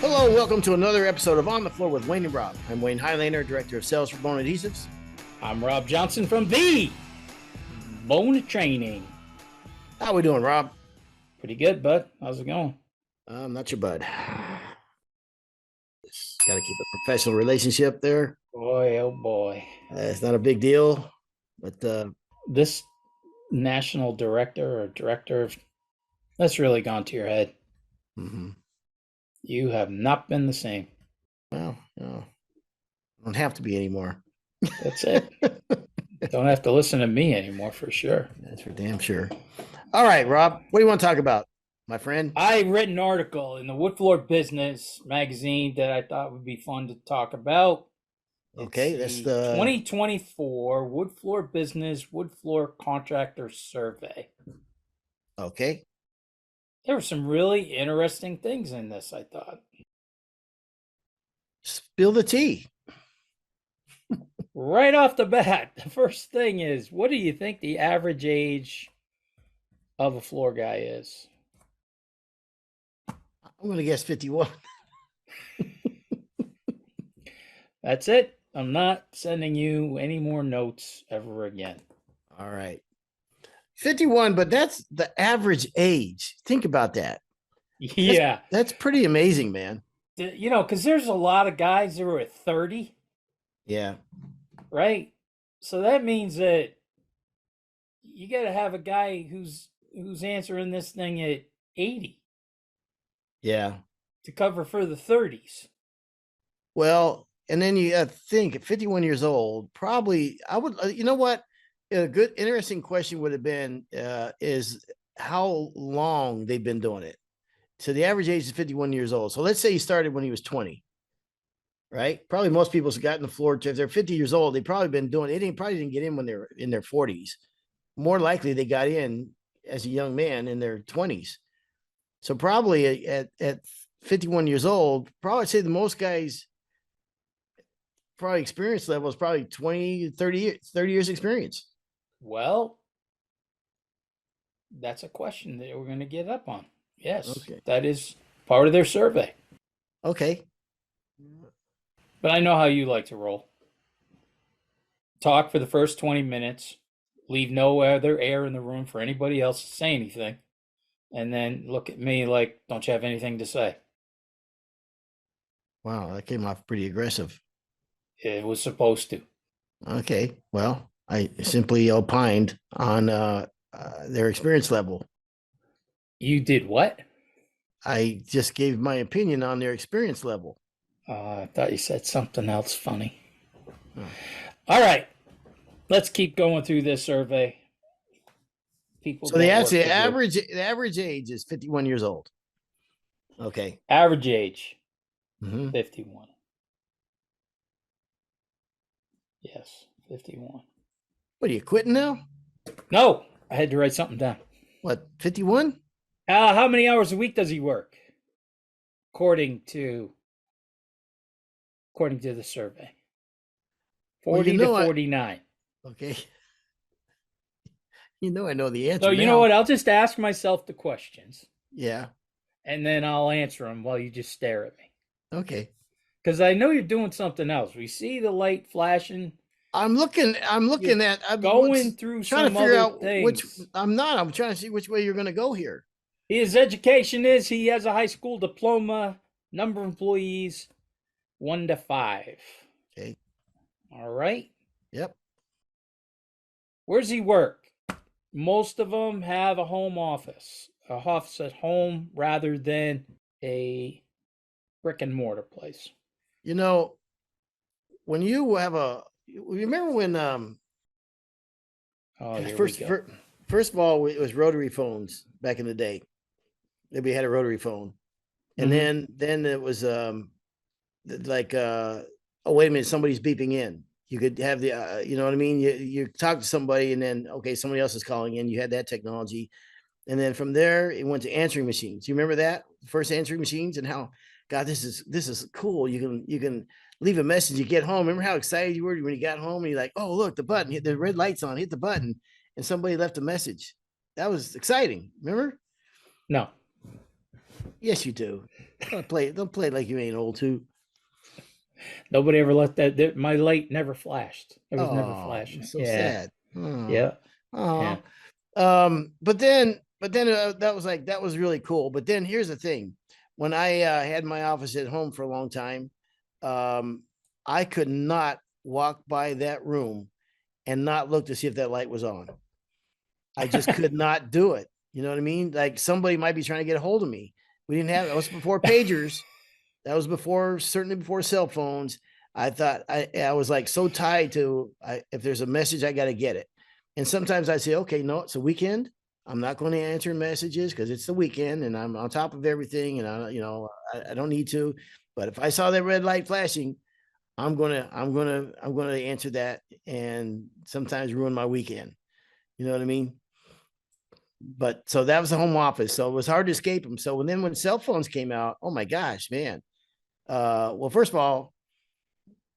Hello, welcome to another episode of On the Floor with Wayne and Rob. I'm Wayne Highlander, Director of Sales for Bona Adhesives. I'm Rob Johnson from the Bona Training. How we doing, Rob? Pretty good, bud. How's it going? Not your bud. Just got to keep a professional relationship there. Boy, oh boy. It's not a big deal, but This national director that's really gone to your head. mm-hmm. You have not been the same. Well, I don't have to be anymore. That's it. Don't have to listen to me anymore for sure. That's for damn sure. All right, Rob, what do you want to talk about, my friend? I read an article in the Wood Floor Business magazine that I thought would be fun to talk about. Okay, that's the 2024 Wood Floor Business Wood Floor Contractor Survey. Okay. There were some really interesting things in this, I thought. Spill the tea. Right off the bat, the first thing is, what do you think the average age of a floor guy is? I'm going to guess 51. That's it. I'm not sending you any more notes ever again. All right. 51, but that's the average age. Think about that. Yeah. That's pretty amazing, man. You know, because there's a lot of guys that are at 30. Yeah. Right? So that means that you got to have a guy who's answering this thing at 80. Yeah. To cover for the 30s. Well, and then you think at 51 years old, probably I would, you know what? A good, interesting question would have been is how long they've been doing it. So the average age is 51 years old. So let's say he started when he was 20, right? Probably most people have gotten the floor to, if they're 50 years old, they've probably been doing it. They probably didn't get in when they're in their 40s. More likely they got in as a young man in their 20s. So probably at 51 years old, probably say the most guys probably experience level is probably 20, 30 years experience. Well, that's a question that we're going to get up on. Yes, okay. That is part of their survey. Okay. But I know how you like to roll. Talk for the first 20 minutes, leave no other air in the room for anybody else to say anything, and then look at me like, don't you have anything to say? Wow, that came off pretty aggressive. It was supposed to. Okay, well, I simply opined on their experience level. You did what? I just gave my opinion on their experience level. I thought you said something else funny. Oh. All right, let's keep going through this survey. People. So the average age is 51 years old. Okay. Average age, 51. Yes, 51. What, are you quitting now? No, I had to write something down. What, 51? How many hours a week does he work? According to the survey. 40 to 49. Okay. You know I know the answer. So you know what? I'll just ask myself the questions. Yeah. And then I'll answer them while you just stare at me. Okay. Because I know you're doing something else. We see the light flashing. I'm looking at. I'm going through trying some to figure other out things. which. I'm trying to see which way you're going to go here. His education is he has a high school diploma. Number of employees, 1 to 5. Okay. All right. Yep. Where's he work? Most of them have a home office at home rather than a brick and mortar place. You know, when you have remember when first of all, it was rotary phones back in the day. We had a rotary phone, and then it was like oh, wait a minute, somebody's beeping in. You could have the you know what I mean, you talk to somebody and then okay, somebody else is calling in. You had that technology, and then from there it went to answering machines. You remember that first answering machines and how, God, this is cool. You can leave a message. You get home. Remember how excited you were when you got home and you're like, oh, look, the button, hit the red light's on, hit the button, and somebody left a message. That was exciting. Remember? No. Yes, you do. Don't play like you ain't old too. Nobody ever let my light never flashed. It was never Oh, flashing. so Yeah. sad. Oh, Yeah. Yeah. oh. But then that was like that was really cool. But then here's the thing: when I had my office at home for a long time, um, I could not walk by that room and not look to see if that light was on. I just could not do it. You know what I mean? Like somebody might be trying to get a hold of me. We didn't have that was before pagers. That was before certainly before cell phones. I thought I was like so tied to if there's a message, I got to get it. And sometimes I say, okay, no, it's a weekend. I'm not going to answer messages because it's the weekend and I'm on top of everything and I don't need to. But if I saw that red light flashing, I'm gonna answer that and sometimes ruin my weekend. You know what I mean? But so that was the home office. So it was hard to escape them. So when cell phones came out, oh my gosh, man. Well, first of all,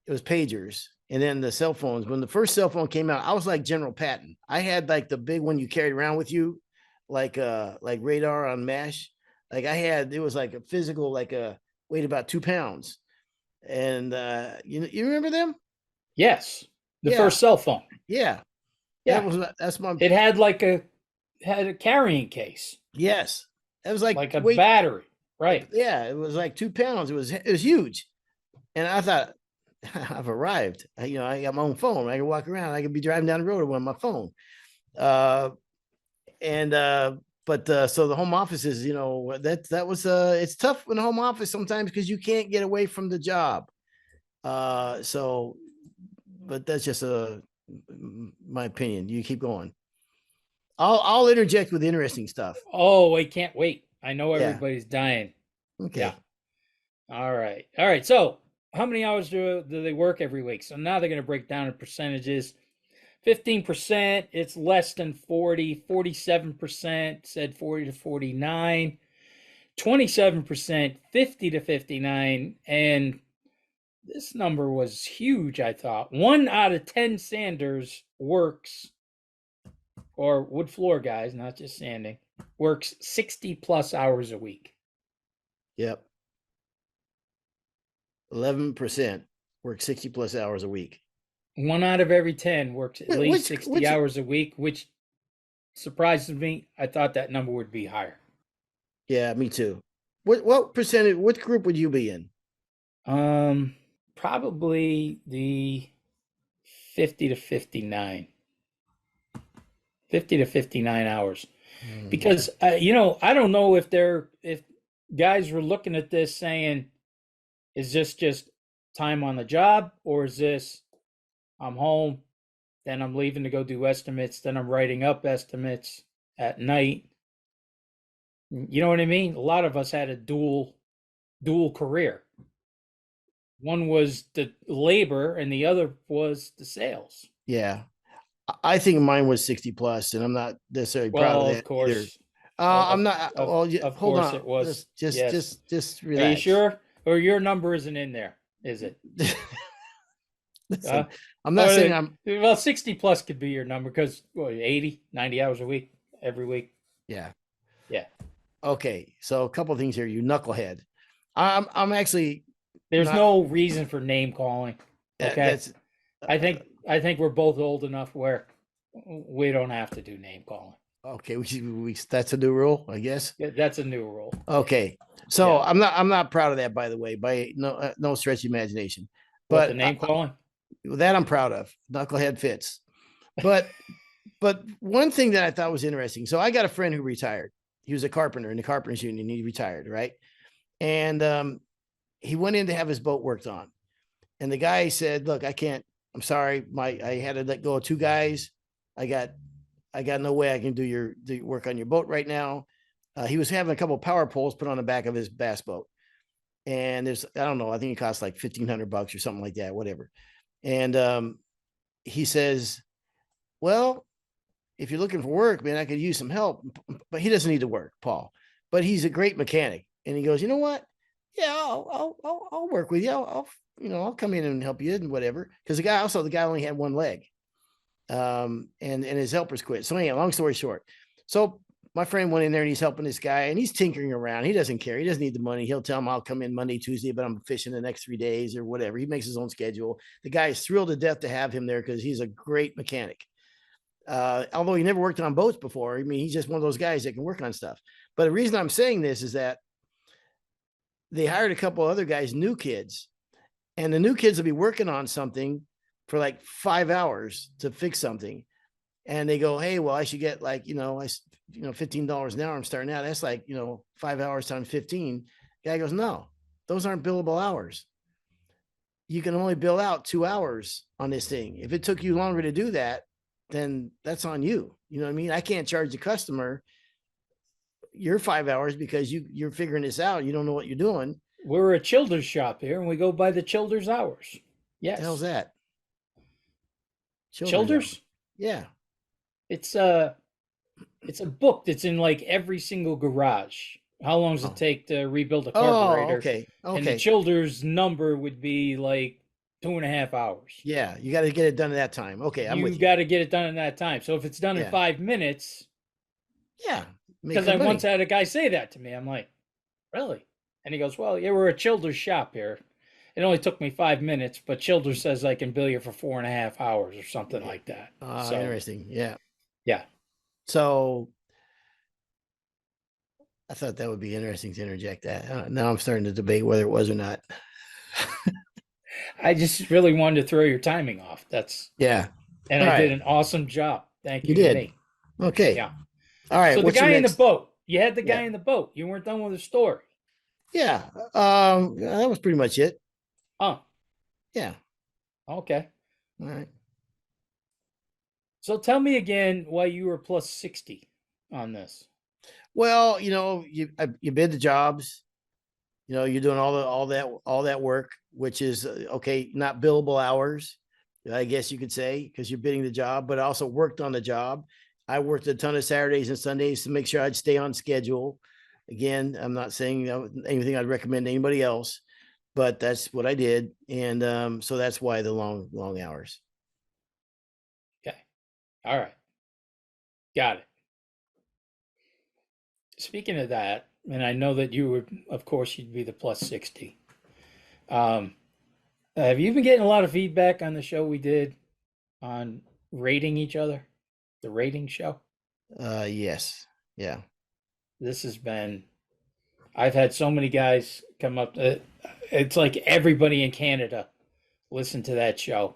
it was pagers and then the cell phones. When the first cell phone came out, I was like General Patton. I had like the big one you carried around with you, like radar on MASH. Like it was like a physical, like a weighed about 2 pounds. And you remember them? Yes. The Yeah, first cell phone. yeah. Yeah. That's my It had had a carrying case, yes. That was like like a weight. battery. Right. Yeah, it was like 2 pounds. It was huge. And I thought, I've arrived. I got my own phone. I can walk around. I could be driving down the road with my phone. Uh, and but so the home office is, that was it's tough in the home office sometimes because you can't get away from the job. So, but that's just my opinion. You keep going. I'll interject with interesting stuff. Oh, I can't wait. I know Yeah. everybody's dying. Yeah. Okay. All right. All right. So, how many hours do they work every week? So now they're going to break down in percentages. 15%, it's less than 40. 47% said 40 to 49. 27%, 50 to 59. And this number was huge, I thought. 1 out of 10 sanders works, or wood floor guys, not just sanding, works 60 plus hours a week. Yep. 11% work 60 plus hours a week. 1 out of every 10 works at least Which 60 which hours a week, which surprises me. I thought that number would be higher. Yeah, me too. What percentage? What group would you be in? Um, Probably the 50 to 59. 50 to 59 hours. Because I don't know if guys were looking at this saying, is this just time on the job, or is this I'm home, then I'm leaving to go do estimates, then I'm writing up estimates at night. You know what I mean? A lot of us had a dual career. One was the labor and the other was the sales. Yeah, I think mine was 60 plus, and I'm not necessarily proud of Well, of that either. course. Well, I'm not. Well, of hold course on. it was. Yes. Just Are you relax. sure? Or your number isn't in there, is it? Listen, I'm not saying Or, I'm. well, 60 plus could be your number because 80, 90 hours a week, every week. Yeah. Yeah. Okay. So a couple of things here. You knucklehead. I'm actually There's not. no reason for name calling. Okay. That's I think we're both old enough where we don't have to do name calling. okay. We that's a new rule, I guess. That's a new rule. Okay. So Yeah. I'm not proud of that, by the way, by no stretch of imagination. What, the But name calling? that I'm proud of. Knucklehead fits. But but one thing that I thought was interesting. So I got a friend who retired. He was a carpenter in the carpenters union. He retired, right? And he went in to have his boat worked on. And the guy said, "Look, I can't. I'm sorry. I had to let go of 2 guys. I got no way I can do your work on your boat right now." He was having a couple of power poles put on the back of his bass boat, and I don't know, I think it cost like $1,500 or something like that, whatever. And he says, "Well, if you're looking for work, man, I could use some help." But he doesn't need to work, Paul. But he's a great mechanic, and he goes, "You know what? Yeah, I'll work with you. I'll come in and help you and whatever." Because the guy only had one leg, and his helpers quit. So anyway, long story short, so my friend went in there and he's helping this guy and he's tinkering around. He doesn't care. He doesn't need the money. He'll tell him I'll come in Monday, Tuesday, but I'm fishing the next 3 days or whatever. He makes his own schedule. The guy is thrilled to death to have him there because he's a great mechanic. Although he never worked on boats before. I mean, he's just one of those guys that can work on stuff. But the reason I'm saying this is that they hired a couple other guys, new kids, and the new kids will be working on something for like 5 hours to fix something. And they go, hey, well, I should get like, $15 an hour. I'm starting out. That's like, 5 hours times 15. Guy goes, no, those aren't billable hours. You can only bill out 2 hours on this thing. If it took you longer to do that, then that's on you. You know what I mean? I can't charge the customer your 5 hours because you're figuring this out. You don't know what you're doing. We're a Childers shop here, and we go by the Childers hours. Yes. What the hell's that? Childers? Yeah. It's a book that's in like every single garage. How long does it take to rebuild a carburetor? Oh, okay. And the Childers number would be like 2.5 hours. Yeah, you got to get it done at that time. Okay, you got to get it done in that time. So if it's done in 5 minutes, yeah. Because I once had a guy say that to me. I'm like, really? And he goes, well, yeah, we're a Childers shop here. It only took me 5 minutes, but Childers says I can bill you for 4.5 hours or something like that. So interesting. Yeah. Yeah. So I thought that would be interesting to interject that. Now I'm starting to debate whether it was or not. I just really wanted to throw your timing off. That's and I did an awesome job. Thank you. You did. Okay. Yeah. All right. So the guy in the boat. You had the guy in the boat. You weren't done with the story. Yeah. That was pretty much it. Oh. Yeah. Okay. All right. So tell me again why you were plus 60 on this. Well, you bid the jobs. You're doing all that work, which is not billable hours, I guess you could say, because you're bidding the job, but I also worked on the job. I worked a ton of Saturdays and Sundays to make sure I'd stay on schedule. Again, I'm not saying anything I'd recommend to anybody else, but that's what I did. And so that's why the long hours. Okay. All right. Got it. Speaking of that, and I know that you would, of course, you'd be the plus 60. Have you been getting a lot of feedback on the show we did on rating each other? The rating show? Yes. Yeah. This has been, I've had so many guys come up. It's like everybody in Canada listened to that show.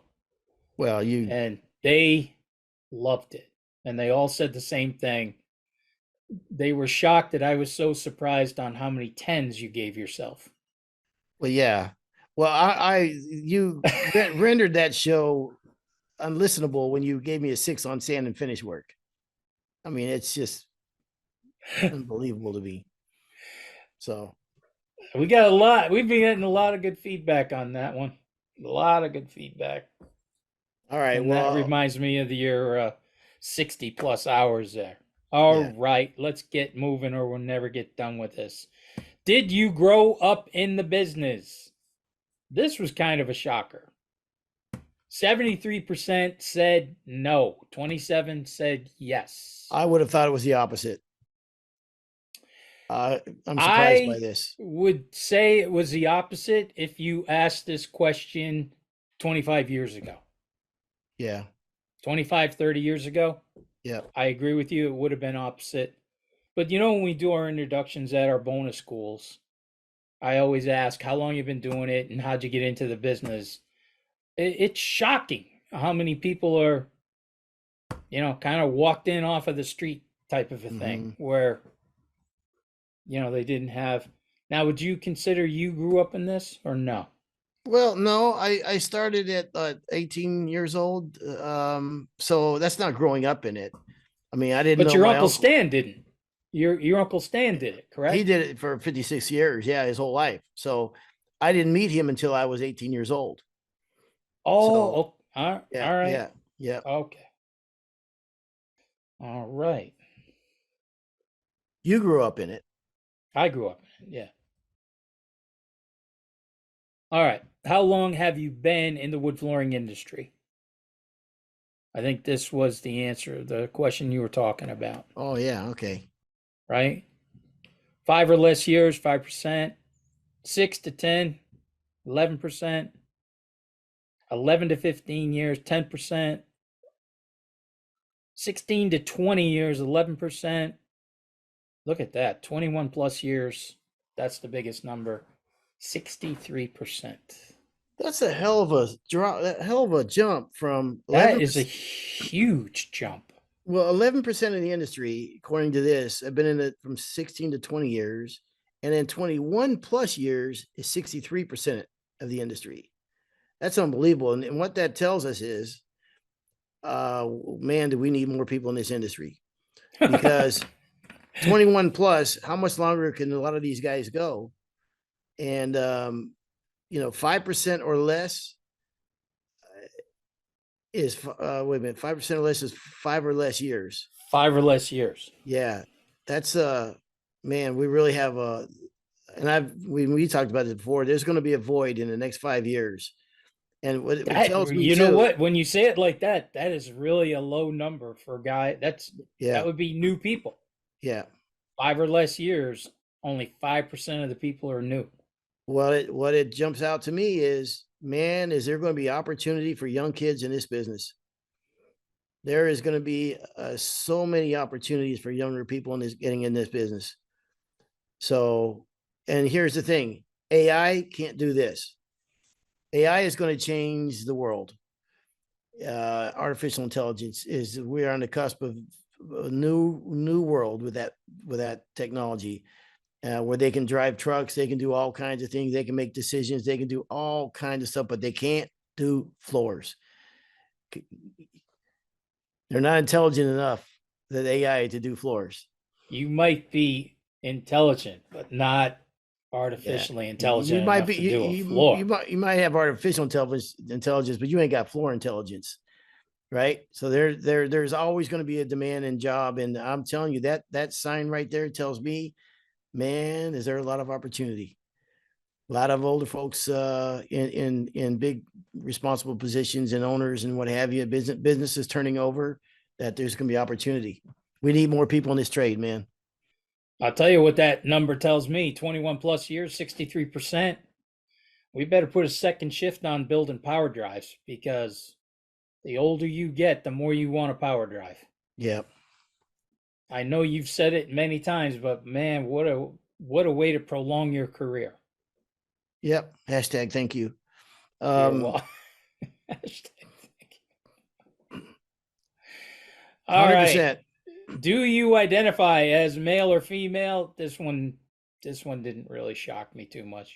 Well, and they loved it. And they all said the same thing. They were shocked that I was so surprised on how many 10s you gave yourself. Well, yeah. Well, you rendered that show unlistenable when you gave me a 6 on sand and finish work. I mean, it's just unbelievable to me. So we got a lot. We've been getting a lot of good feedback on that one. A lot of good feedback. All right. And that reminds me of your 60 plus hours there. All right, let's get moving or we'll never get done with this. Did you grow up in the business? This was kind of a shocker. 73% said no. 27% said yes. I would have thought it was the opposite. I'm surprised by this. I would say it was the opposite if you asked this question 25 years ago. Yeah. 25, 30 years ago. Yeah. I agree with you. It would have been opposite. But when we do our introductions at our bonus schools, I always ask how long you've been doing it and how'd you get into the business. It's shocking how many people are, kind of walked in off of the street type of a thing where, they didn't have. Now, would you consider you grew up in this or no? Well, no, I started at 18 years old. So that's not growing up in it. I mean, I didn't know. But your Uncle Stan didn't. Your Uncle Stan did it, correct? He did it for 56 years. Yeah, his whole life. So I didn't meet him until I was 18 years old. Oh, all right. Yeah. Okay. All right. You grew up in it. I grew up in it, yeah. All right. How long have you been in the wood flooring industry? I think this was the answer, the question you were talking about. Oh, yeah. Okay. right? 5 or less years, 5%. 6 to 10, 11%. 11 to 15 years, 10%. 16 to 20 years, 11%. Look at that. 21 plus years. That's the biggest number. 63%. That's a hell of a drop, a hell of a jump from That 11. is a huge jump. Well, 11% of the industry, according to this, have been in it from 16 to 20 years. And then 21 plus years is 63% of the industry. That's unbelievable. And what that tells us is, man, do we need more people in this industry? Because 21 plus, how much longer can a lot of these guys go? And, 5% or less is, wait a minute, 5% or less is 5 or less years. 5 or less years. Yeah. That's, man, we really have and we talked about it before, there's going to be a void in the next 5 years. And what it tells me, you too, know what? When you say it like that, that is really a low number for a guy. That yeah, would be new people. yeah. 5 or less years, only 5% of the people are new. What it jumps out to me is, man, is there going to be opportunity for young kids in this business? There is going to be so many opportunities for younger people getting in this business. So, and here's the thing: AI can't do this. AI is going to change the world. Artificial intelligence we are on the cusp of a new world with that technology, where they can drive trucks, they can do all kinds of things, they can make decisions, they can do all kinds of stuff, but they can't do floors. They're not intelligent enough, that AI, to do floors. You might be intelligent, but not artificially intelligent You might enough be to do a floor. you might have artificial intelligence, but you ain't got floor intelligence, right? So there's always going to be a demand and job, and I'm telling you that sign right there tells me, man, is there a lot of opportunity? A lot of older folks in big responsible positions and owners and what have you, businesses turning over, that there's going to be opportunity. We need more people in this trade, man. I'll tell you what that number tells me: 21 plus years, 63%. We better put a second shift on building power drives, because the older you get, the more you want a power drive. Yeah. I know you've said it many times, but man, what a way to prolong your career. Yep. Hashtag thank you. Hashtag thank you. All 100%. right. Do you identify as male or female? This one didn't really shock me too much.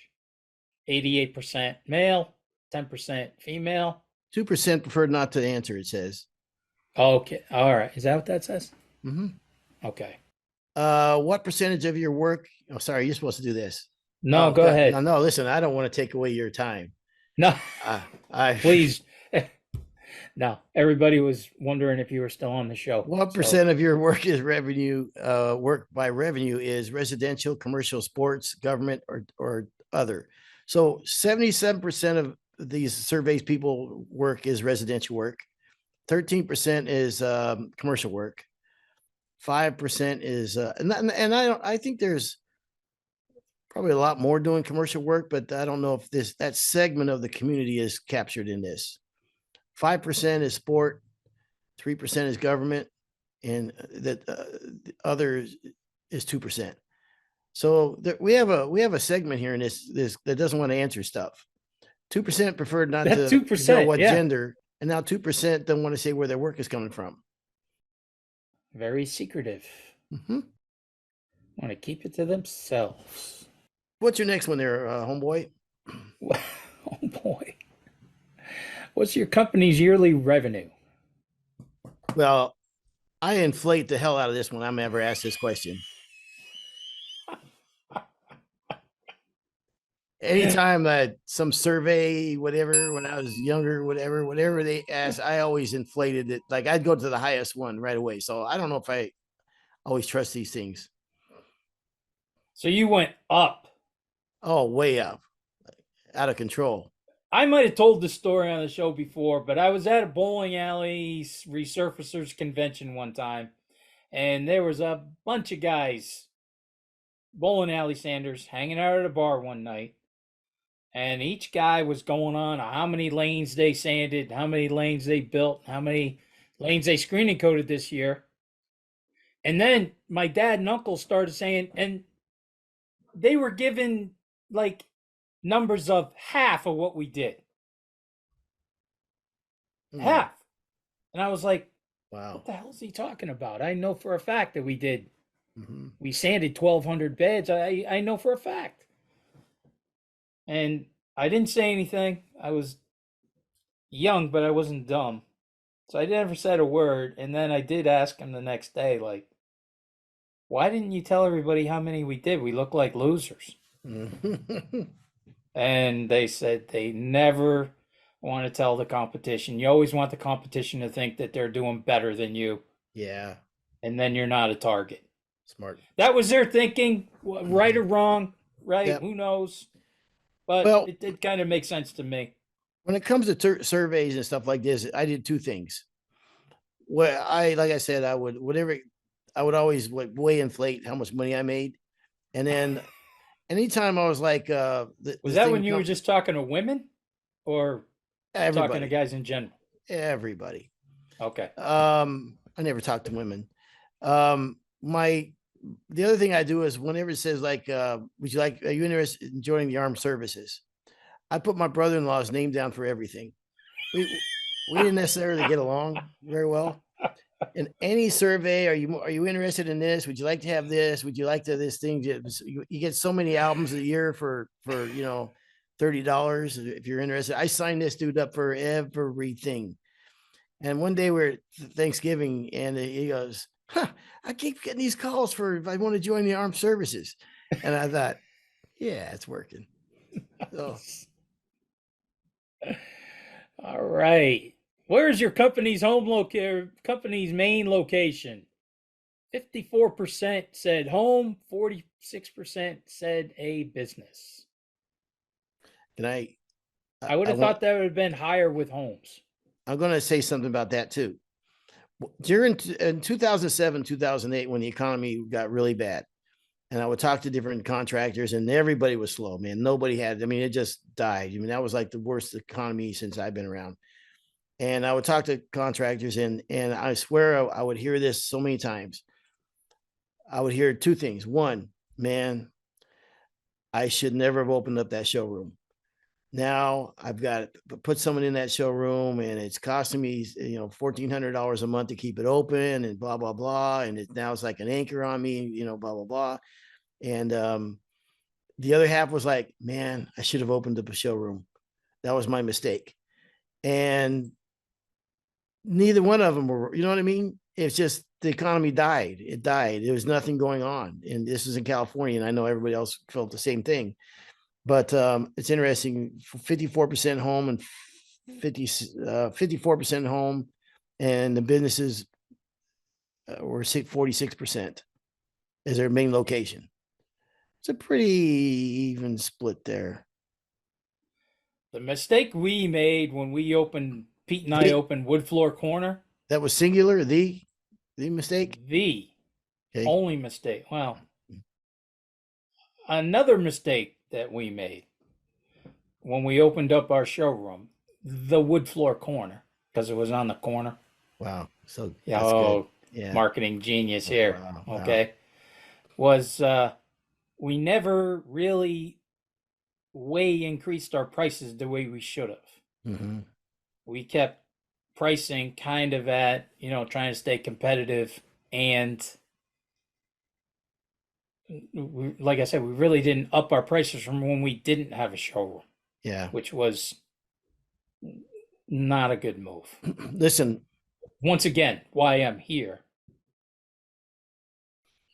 88% male, 10% female. 2% preferred not to answer, it says. Okay. All right. Is that what that says? Mm-hmm. Okay. What percentage of your work? Oh, sorry, you're supposed to do this. No, Oh, go ahead. No, listen, I don't want to take away your time. No, I please. No, everybody was wondering if you were still on the show. What percent of your work is revenue? Work by revenue is residential, commercial, sports, government, or other. So 77% of these surveys people work is residential work. 13% is commercial work. 5% is I think there's probably a lot more doing commercial work, but I don't know if that segment of the community is captured in this. 5% is sport, 3% is government, and that the other is 2%. So we have a segment here in this that doesn't want to answer stuff. 2% preferred not That to 2%, know what yeah. gender, and now 2% don't want to say where their work is coming from. Very secretive. Mm-hmm. Want to keep it to themselves. What's your next one there, homeboy? Oh boy. What's your company's yearly revenue? Well, I inflate the hell out of this when I'm ever asked this question. Anytime some survey, whatever, when I was younger, whatever they asked, I always inflated it. Like, I'd go to the highest one right away. So I don't know if I always trust these things. So you went up. Oh, way up, out of control. I might have told the story on the show before, but I was at a bowling alley resurfacers convention one time, and there was a bunch of guys, bowling alley sanders, hanging out at a bar one night, and each guy was going on how many lanes they sanded, how many lanes they built, how many lanes they screening coated this year. And then my dad and uncle started saying, and they were given like numbers of half of what we did. Half. And I was like, Wow. what the hell is he talking about? I know for a fact that we did. Mm-hmm. We sanded 1,200 beds. I know for a fact. And I didn't say anything. I was young, but I wasn't dumb. So I never said a word. And then I did ask him the next day, like, why didn't you tell everybody how many we did? We look like losers. Mm-hmm. And they said they never want to tell the competition. You always want the competition to think that they're doing better than you. Yeah. And then you're not a target. Smart. That was their thinking, right or wrong, right? Yep. Who knows? But Well, it did kind of make sense to me. when it comes to surveys and stuff like this, I did two things. Well, like I said, I would always way inflate how much money I made, and then anytime I was like, Was that when you were just talking to women, or talking to guys in general? Everybody. Okay. I never talked to women. The other thing I do is whenever it says like, are you interested in joining the armed services? I put my brother-in-law's name down for everything. We didn't necessarily get along very well. In any survey, are you interested in this? Would you like to have this? Would you like to this thing? You get so many albums a year for $30 if you're interested. I signed this dude up for everything. And one day we're at Thanksgiving, and he goes, "Huh, I keep getting these calls for if I want to join the armed services." And I thought, yeah, it's working. So, all right. Where's your company's company's main location? 54% said home, 46% said a business. and I would have thought that would have been higher with homes. I'm going to say something about that too. In 2007, 2008, when the economy got really bad, and I would talk to different contractors, and everybody was slow, man. Nobody had, it just died. That was like the worst economy since I've been around. And I would talk to contractors, and I swear I would hear this so many times. I would hear two things. One, man, I should never have opened up that showroom. Now I've got to put someone in that showroom, and it's costing me, $1,400 a month to keep it open, and blah, blah, blah. And now it's like an anchor on me, blah, blah, blah. And the other half was like, man, I should have opened up a showroom. That was my mistake. And neither one of them were, you know what I mean? It's just the economy died. It died. There was nothing going on. And this is in California, and I know everybody else felt the same thing. But it's interesting, 54% home and 54% home, and the businesses were 46% as their main location. It's a pretty even split there. The mistake we made when we opened, Pete and I opened Wood Floor Corner. That was singular, the mistake? The only mistake. Well, another mistake that we made when we opened up our showroom, the Wood Floor Corner, because it was on the corner. Wow. So yeah, good. Yeah. Marketing genius here. Wow. Okay. Was we never really way increased our prices the way we should have. Mm-hmm. We kept pricing kind of at, trying to stay competitive, and like I said, we really didn't up our prices from when we didn't have a showroom. Yeah. Which was not a good move. Listen, once again, why I'm here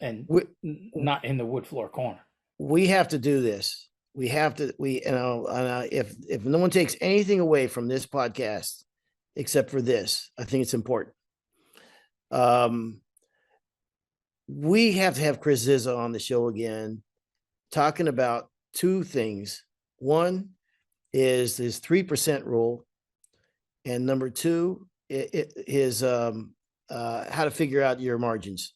and not in the Wood Floor Corner. We have to do this. We have to, if no one takes anything away from this podcast, except for this, I think it's important. We have to have Chris Zizza on the show again, talking about two things. One is his 3% rule, and number two is how to figure out your margins.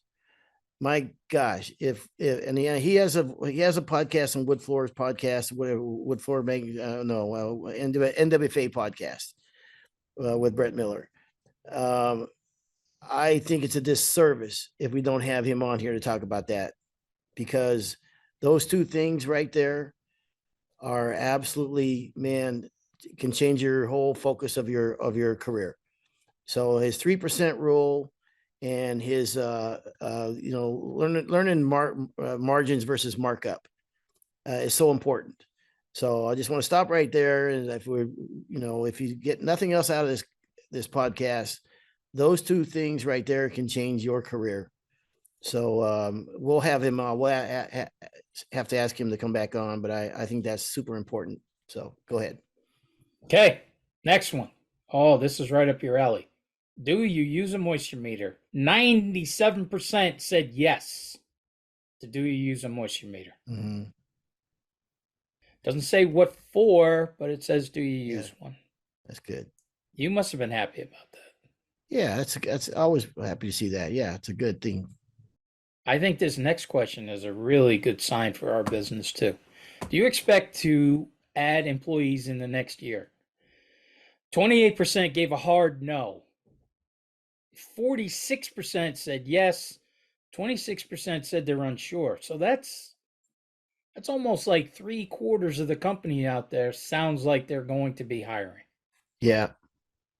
My gosh, if and he has a podcast on Wood Floors podcast, whatever Wood Floor make no NWFA podcast with Brett Miller. I think it's a disservice if we don't have him on here to talk about that, because those two things right there are absolutely, man, can change your whole focus of your career. So his 3% rule and his learning margins versus markup is so important. So I just want to stop right there. And if you get nothing else out of this podcast, those two things right there can change your career. So we'll have him. We'll have to ask him to come back on, but I think that's super important. So go ahead. Okay, next one. Oh, this is right up your alley. Do you use a moisture meter? 97% said yes. Do you use a moisture meter? Mm-hmm. Doesn't say what for, but it says do you use one? That's good. You must have been happy about that. Yeah, that's always happy to see that. Yeah, it's a good thing. I think this next question is a really good sign for our business too. Do you expect to add employees in the next year? 28% gave a hard no. 46% said yes. 26% said they're unsure. So that's almost like 3/4 of the company out there sounds like they're going to be hiring. Yeah,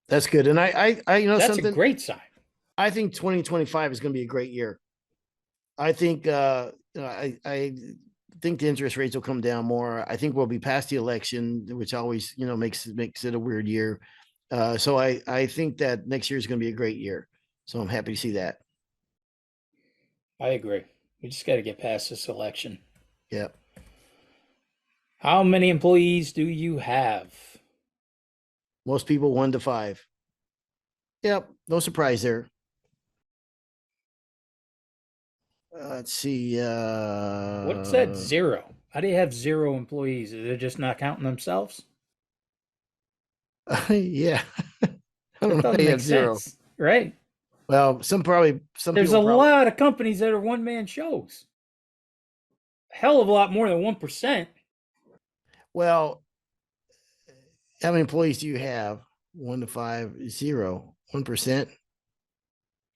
that's good. And I that's something, a great sign. I think 2025 is going to be a great year. I think I think the interest rates will come down more. I think we'll be past the election, which always makes it a weird year. So I think that next year is going to be a great year. So I'm happy to see that. I agree. We just got to get past this election. Yeah. How many employees do you have? Most people 1 to 5. Yep. No surprise there. Let's see. What's that 0? How do you have 0 employees? Are they just not counting themselves? Yeah. I don't know. That doesn't make sense, right? Well, there's a lot of companies that are one-man shows. A hell of a lot more than 1%. Well, how many employees do you have? 1 to 5, 0, 1%.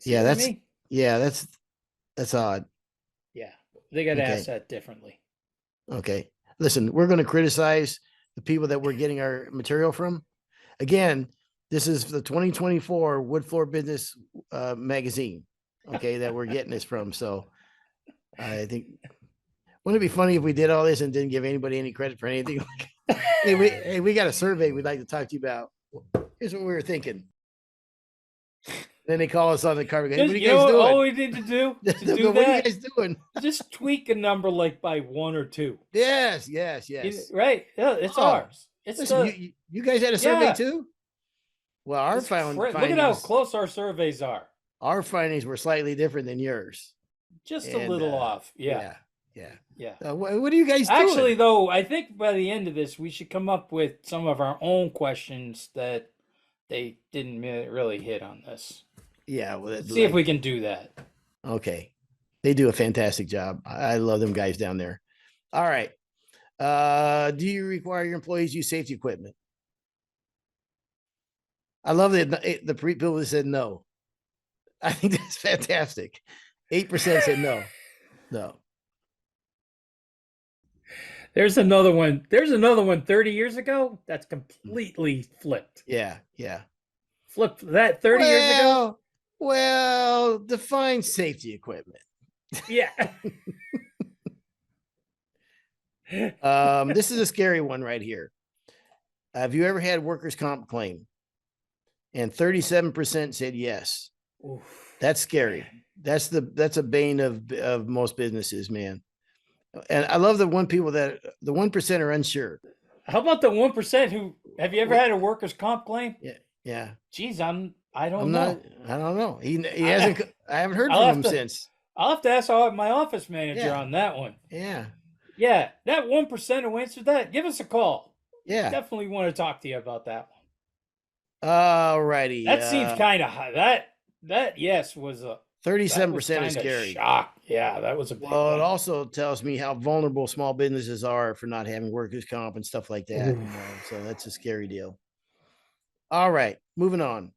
Yeah, that's odd. Yeah, they got to ask that differently. Okay, listen, we're going to criticize the people that we're getting our material from. Again, this is the 2024 Wood Floor Business magazine, okay, that we're getting this from. So I think, wouldn't it be funny if we did all this and didn't give anybody any credit for anything? Hey, we got a survey we'd like to talk to you about. Here's what we were thinking. Then they call us on the car. Hey, what are you guys doing? All we need to do what are you guys doing? Just tweak a number like by 1 or 2. Yes. Right? Yeah, it's ours. Listen, you guys had a survey too? Well, our findings. Look at how close our surveys are. Our findings were slightly different than yours. Just a little off. Yeah. What are you guys doing? Actually, though, I think by the end of this, we should come up with some of our own questions that they didn't really hit on this. Yeah. Well, see if we can do that. Okay. They do a fantastic job. I love them guys down there. All right. Do you require your employees use safety equipment? I love that the people that said no. I think that's fantastic. 8% said no. No. There's another one. 30 years ago. That's completely flipped. Yeah. Flipped that 30 years ago. Well, define safety equipment. Yeah. This is a scary one right here. Have you ever had workers' comp claim? And 37% said yes. Oof, that's scary. Man. That's a bane of most businesses, man. And I love the 1% are unsure. How about the 1% who have you ever had a workers' comp claim? Yeah. Geez, I don't know. I don't know. He hasn't. I haven't heard from him since. I'll have to ask my office manager on that one. Yeah. Yeah, that 1% who answered that, give us a call. Yeah. Definitely want to talk to you about that one. All righty. That seems kind of high. That yes was a That was 37% is kind of scary. shock. Yeah, that was a big Well, it one. also tells me how vulnerable small businesses are for not having workers' comp and stuff like that. Oof. So that's a scary deal. All right, moving on.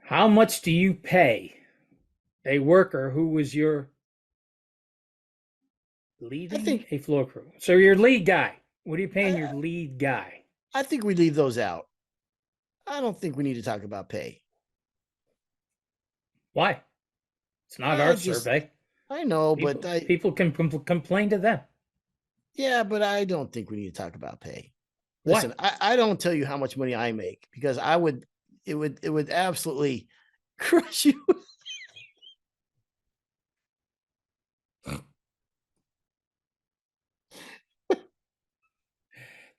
How much do you pay a worker who was your I leading think a floor crew? So your lead guy. What are you paying your I, lead guy? I think we leave those out. I don't think we need to talk about pay. Why? It's not I our just survey. I know, but People can complain to them. yeah, but I don't think we need to talk about pay. Why? Listen, I don't tell you how much money I make because it would absolutely crush you.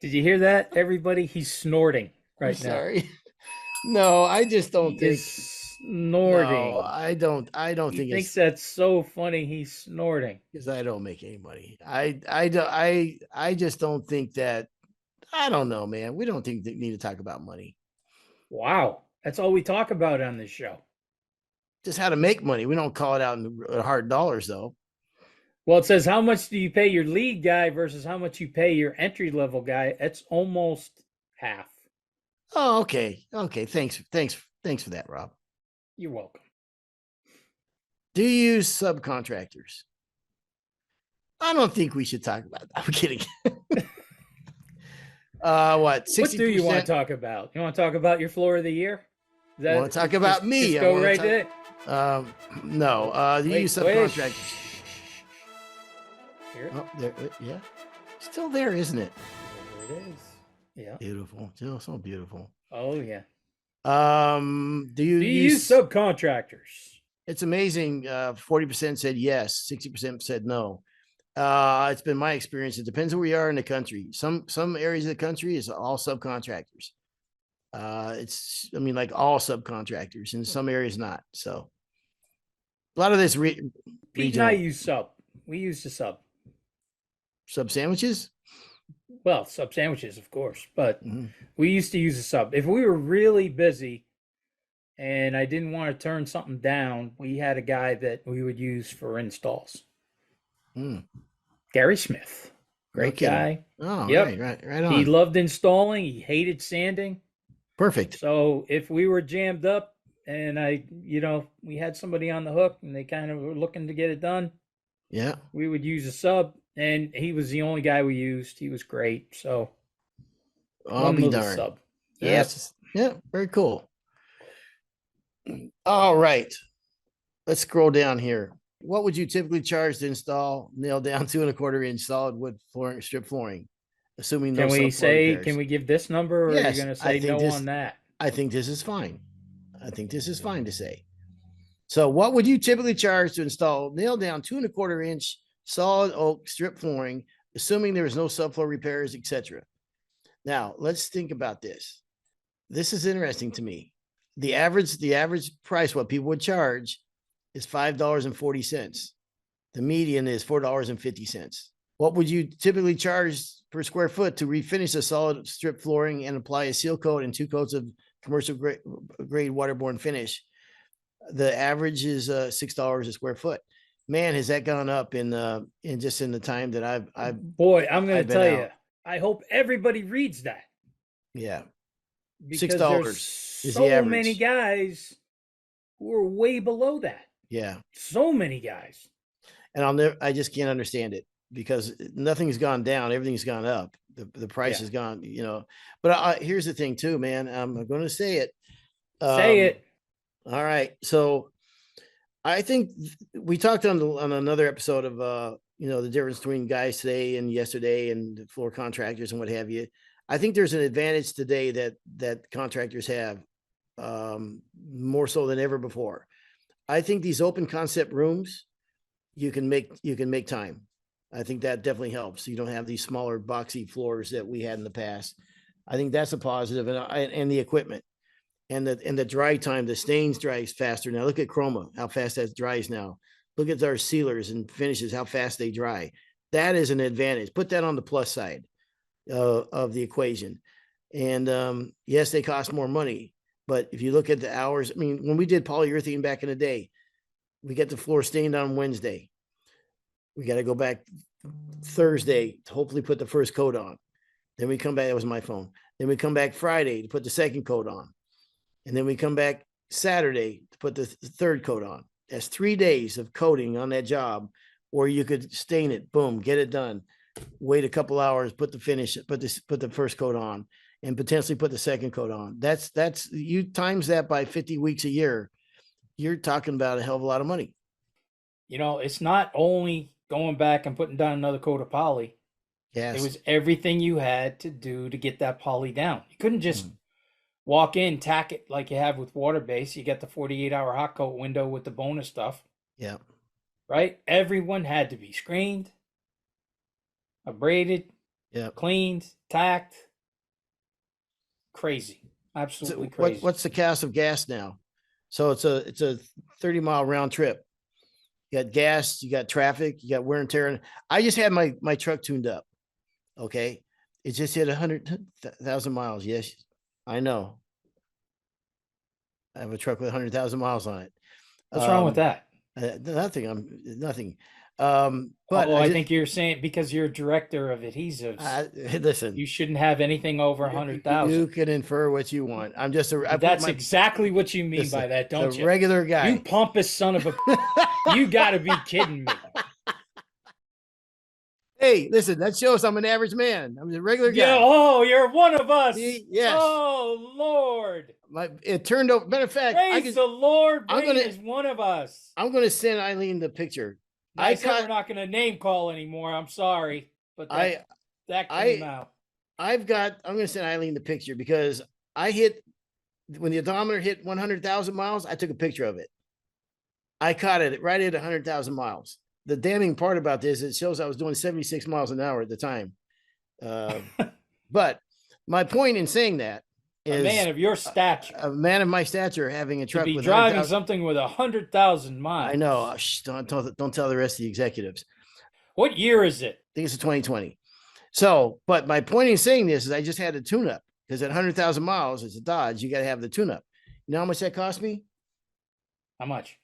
Did you hear that, everybody? He's snorting I'm right now. sorry. No, I just He don't think. is No, snorting. I don't He think thinks it's that's so funny. He's snorting. because I don't make any money. I just don't think that. I don't know, man. We don't think that need to talk about money. Wow. That's all we talk about on this show. Just how to make money. We don't call it out in hard dollars, though. Well, it says how much do you pay your lead guy versus how much you pay your entry level guy. It's almost half. Oh, okay, okay. Thanks for that, Rob. You're welcome. Do you use subcontractors? I don't think we should talk about that. I'm kidding. What, What do you want 60%? to talk about? You want to talk about your floor of the year? Is I want that to talk about me. Just I go want right to there. talk. No. Do you use Wait. subcontractors? Here. Oh, there. Yeah. Still there, isn't it? There it is. Yeah. Beautiful. Still so beautiful. Oh yeah. Do you Do you use use subcontractors? It's amazing. 40% said yes, 60% said no. It's been my experience. It depends where we are in the country. Some areas of the country is all subcontractors. I mean, like all subcontractors. In some areas, not. So a lot of this Pete and I regional use sub. We use the sub. sub sandwiches. Well, sub sandwiches, of course, but Mhm. we used to use a sub. If we were really busy and I didn't want to turn something down, we had a guy that we would use for installs. Mm. Gary Smith. No Great kidding. guy. Oh, Yep. right He on. loved installing, he hated sanding. Perfect. So if we were jammed up and we had somebody on the hook and they kind of were looking to get it done, Yeah. we would use a sub, and he was the only guy we used. He was great. So I'll one be little darned. sub. That's Yep. just, yeah, very cool. All right. Let's scroll down here. What would you typically charge to install nail down 2¼ inch solid wood flooring, strip flooring, assuming no subfloor repairs? Can we give this number, or are you Yes, going to say no on that? I think this is fine. I think this is fine to say. So, what would you typically charge to install nail down 2¼ inch solid oak strip flooring, assuming there is no subfloor repairs, etc.? Now, let's think about this. This is interesting to me. The average price, what people would charge, is $5.40. The median is $4.50. What would you typically charge per square foot to refinish a solid strip flooring and apply a seal coat and 2 coats of commercial grade waterborne finish? The average is $6 a square foot. Man, has that gone up in just in the time that I've Boy, I'm going I've to been tell out. you, I hope everybody reads that, Yeah, because there's $6 is the so many average. guys who are way below that. Yeah, So many guys. and I just can't understand it because nothing's gone down, everything's gone up. The price has gone, But here's the thing, too, man. I'm going to say it. Say it. All right, so I think we talked on another episode of the difference between guys today and yesterday and floor contractors and what have you. I think there's an advantage today that contractors have, more so than ever before. I think these open concept rooms, you can make time. I think that definitely helps. You don't have these smaller boxy floors that we had in the past. I think that's a positive, and the equipment and the dry time, the stains dries faster. Now look at Chroma, how fast that dries now. Look at our sealers and finishes, how fast they dry. That is an advantage. Put that on the plus side of the equation. And yes, they cost more money, but if you look at the hours, I mean, when we did polyurethane back in the day, We get the floor stained on Wednesday. We got to go back Thursday to hopefully put the first coat on. Then we come back. That was my phone. Then we come back Friday to put the second coat on. And then we come back Saturday to put the third coat on. That's 3 days of coating on that job, or you could stain it, boom, get it done. Wait a couple hours, put the first coat on, and potentially put the second coat on. That's you times that by 50 weeks a year, you're talking about a hell of a lot of money. It's not only going back and putting down another coat of poly. Yes. It was everything you had to do to get that poly down. You couldn't just walk in, tack it like you have with water base. You get the 48-hour hot coat window with the bonus stuff. Yeah. Right? Everyone had to be screened, abraded, cleaned, tacked. Crazy. Absolutely crazy. What's the cost of gas now? So it's a 30-mile round trip. You got gas, you got traffic, you got wear and tear. I just had my truck tuned up. Okay. It just hit 100,000 miles. Yes, I know. I have a truck with 100,000 miles on it. What's wrong with that? Nothing. But I think you're saying because you're a director of adhesives. Listen, you shouldn't have anything over 100,000. You can infer what you want. I'm just that's exactly what you mean by that, don't you? Regular guy. You pompous son of a. You got to be kidding me. Hey, listen, that shows I'm an average man. I'm a regular guy. Yeah, oh, you're one of us. Yes. Oh, Lord. It turned out, matter of fact, praise the Lord. Brain is one of us. I'm going to send Eileen the picture. I said we're not going to name call anymore. I'm sorry. But that came out. I'm going to send Eileen the picture because when the odometer hit 100,000 miles, I took a picture of it. I caught it right at 100,000 miles. The damning part about this, it shows I was doing 76 miles an hour at the time. But my point in saying that is a man of your stature, a man of my stature, having a truck to be with driving something with 100,000 miles. I know. Shh, don't tell the rest of the executives. What year is it? I think it's a 2020. So, but my point in saying this is I just had a tune-up because at 100,000 miles, it's a Dodge. You got to have the tune-up. You know how much that cost me? How much?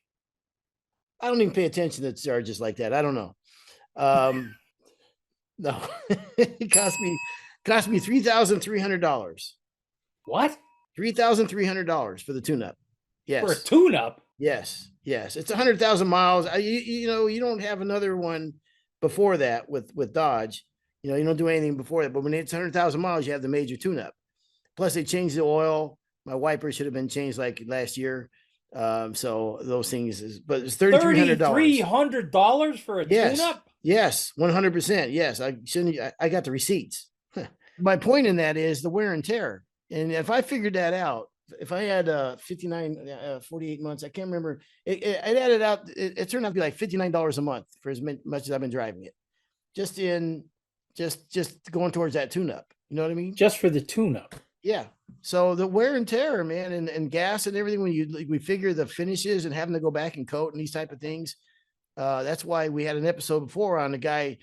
I don't even pay attention to charges like that. I don't know. No, it cost me $3,300. What? $3,300 for the tune-up. Yes. For a tune-up? Yes. It's 100,000 miles. You don't have another one before that with Dodge. You don't do anything before that. But when it's 100,000 miles, you have the major tune-up. Plus, they changed the oil. My wiper should have been changed like last year. So those things but it's $3,300. $3,300 for a tune-up? Yes, 100%. Yes, I got the receipts. My point in that is the wear and tear. And if I figured that out, if I had 48 months, I can't remember. It added out. It turned out to be like $59 a month for as much as I've been driving it. Just going towards that tune-up. You know what I mean? Just for the tune-up. Yeah. So the wear and tear, man, and gas and everything, when we figure the finishes and having to go back and coat and these type of things. That's why we had an episode before on a guy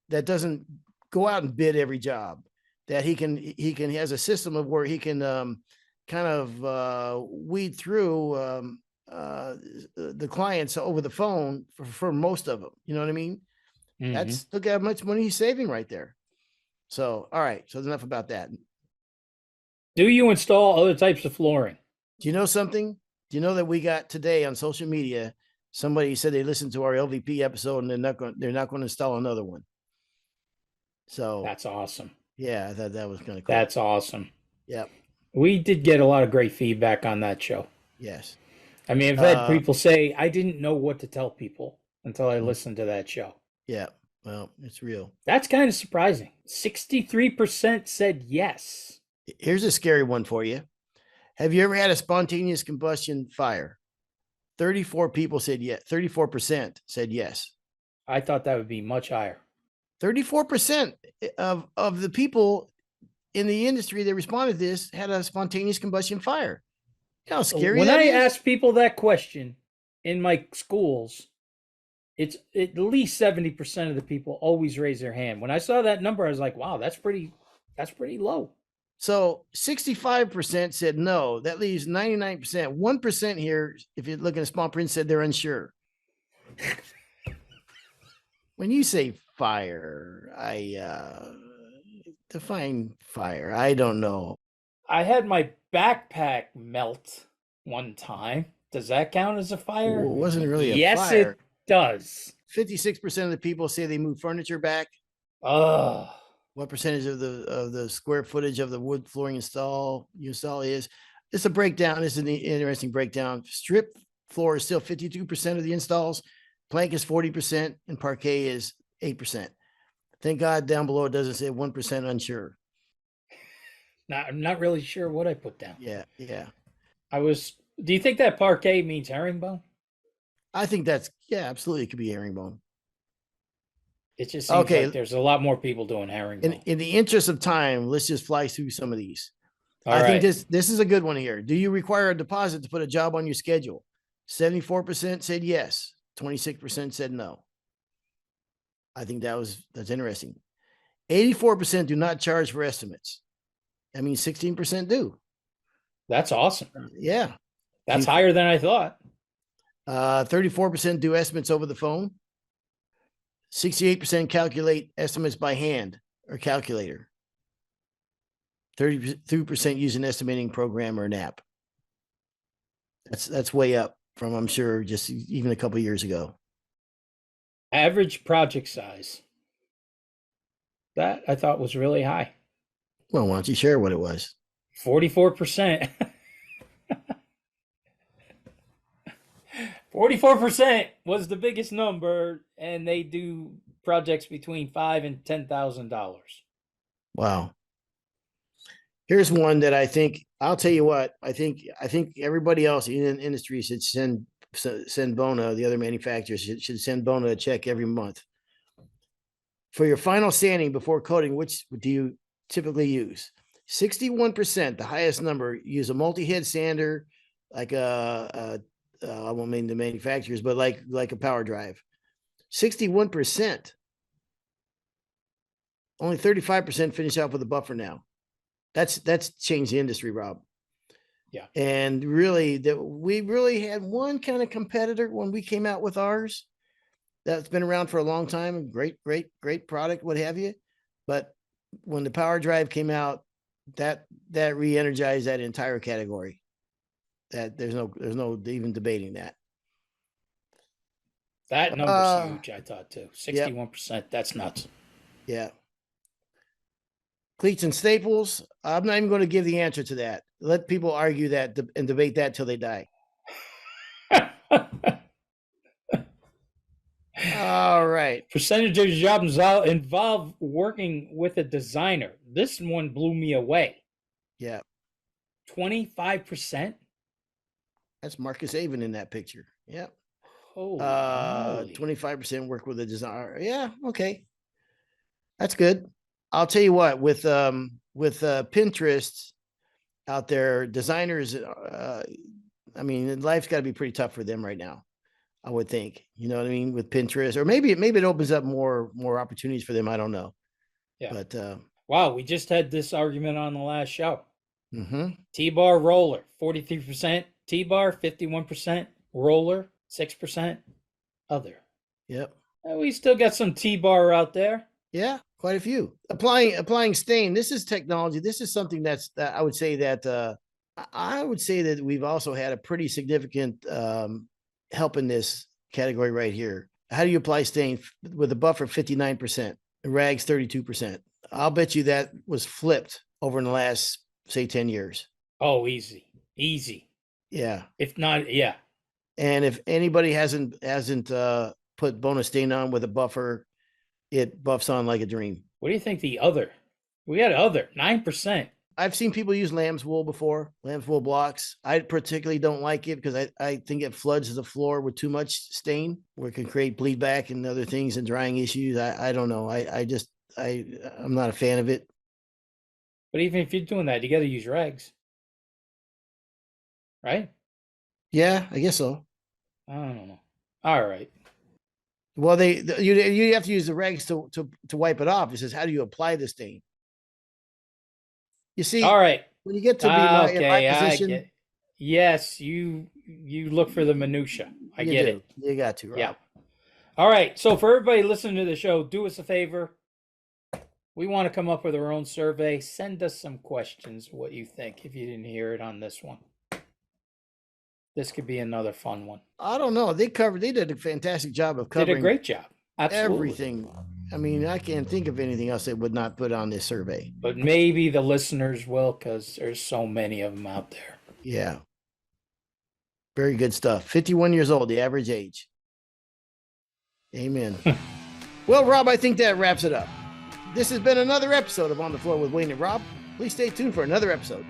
that doesn't go out and bid every job, that he has a system of where he can kind of weed through the clients over the phone for most of them. You know what I mean? Mm-hmm. Look at how much money he's saving right there. So, all right. So enough about that. Do you install other types of flooring? Do you know something? Do you know that we got today on social media, somebody said they listened to our LVP episode and they're not going to install another one. So that's awesome. Yeah, that was kind of cool. That's awesome. Yeah. We did get a lot of great feedback on that show. Yes. I mean, I've had people say, I didn't know what to tell people until I listened to that show. Yeah. Well, it's real. That's kind of surprising. 63% said yes. Here's a scary one for you. Have you ever had a spontaneous combustion fire? 34 people said yes. 34% said yes. I thought that would be much higher. 34% of the people in the industry that responded to this had a spontaneous combustion fire. You know how scary when that I is? ask people that question in my schools, it's at least 70% of the people always raise their hand. When I saw that number, I was like, wow, that's pretty low. So 65% said no. That leaves 99%. 1% here, if you're looking at small print, said they're unsure. When you say fire, I define fire. I don't know. I had my backpack melt one time. Does that count as a fire? It wasn't really a Yes, fire. it does. 56% of the people say they move furniture back. Ugh. What percentage of the square footage of the wood flooring you install is? It's a breakdown. It's an interesting breakdown. Strip floor is still 52% of the installs. Plank is 40%, and parquet is 8%. Thank God down below it doesn't say 1% unsure. I'm not really sure what I put down. Yeah, yeah. Do you think that parquet means herringbone? I think that's, yeah, absolutely. It could be herringbone. It just seems Okay. like there's a lot more people doing herringbone. In the interest of time, let's just fly through some of these. All think right. this is a good one here. Do you require a deposit to put a job on your schedule? 74% said yes. 26% said no. I think that's interesting. 84% do not charge for estimates. I mean, 16% do. That's awesome. Yeah. That's higher than I thought. 34% do estimates over the phone. 68% calculate estimates by hand or calculator. 32% use an estimating program or an app. That's way up from, I'm sure, just even a couple years ago. Average project size. That I thought was really high. Well, why don't you share what it was? 44%. 44% was the biggest number, and they do projects between $5,000 and $10,000. Wow. Here's one that I think, I'll tell you what, I think everybody else in the industry should send Bona, the other manufacturers should send Bona a check every month. For your final sanding before coating, which do you typically use? 61%, the highest number, use a multi-head sander, like I won't name the manufacturers, but like a power drive. 61%. Only 35% finish off with a buffer now. That's changed the industry, Rob. Yeah. And really, we really had one kind of competitor when we came out with ours. That's been around for a long time. Great product, what have you. But when the power drive came out, that re-energized that entire category. That there's no even debating that. That number's huge, I thought too. 61%. Yep. That's nuts. Yeah. Cleats and staples. I'm not even going to give the answer to that. Let people argue that and debate that till they die. All right. Percentage of jobs involve working with a designer. This one blew me away. Yeah. 25%. That's Marcus Avon in that picture. Yep. Holy 25% work with a designer. Yeah. Okay. That's good. I'll tell you what, with Pinterest out there, designers, I mean, life's got to be pretty tough for them right now, I would think. You know what I mean? With Pinterest, or maybe it opens up more opportunities for them. I don't know. Yeah. But wow, we just had this argument on the last show. Mm-hmm. T-bar roller, 43% T-bar, 51% roller, 6% other. Yep. We still got some T-bar out there. Yeah, quite a few. Applying stain. This is technology. This is something that I would say that we've also had a pretty significant help in this category right here. How do you apply stain with a buffer 59%, rags 32%? I'll bet you that was flipped over in the last, say, 10 years. Oh, easy. Yeah. If not, yeah. And if anybody hasn't put Bona stain on with a buffer, it buffs on like a dream. What do you think the other? We had other 9%. I've seen people use lamb's wool before, lamb's wool blocks. I particularly don't like it because I think it floods the floor with too much stain, where it can create bleed back and other things and drying issues. I don't know. I'm not a fan of it. But even if you're doing that, you got to use rags, right? Yeah, I guess so. I don't know. All right. Well, you have to use the rags to wipe it off. It says, how do you apply the stain? You see, all right. When you get to be in my position, yes, you look for the minutia. I get it. You got to, Rob. Yeah. All right. So for everybody listening to the show, do us a favor. We want to come up with our own survey. Send us some questions, what you think, if you didn't hear it on this one. This could be another fun one. I don't know. They did a fantastic job of Did a covering great job. Absolutely. everything. I mean, I can't think of anything else they would not put on this survey. But maybe the listeners will, because there's so many of them out there. Yeah. Very good stuff. 51 years old, the average age. Amen. Well, Rob, I think that wraps it up. This has been another episode of On the Floor with Wayne and Rob. Please stay tuned for another episode.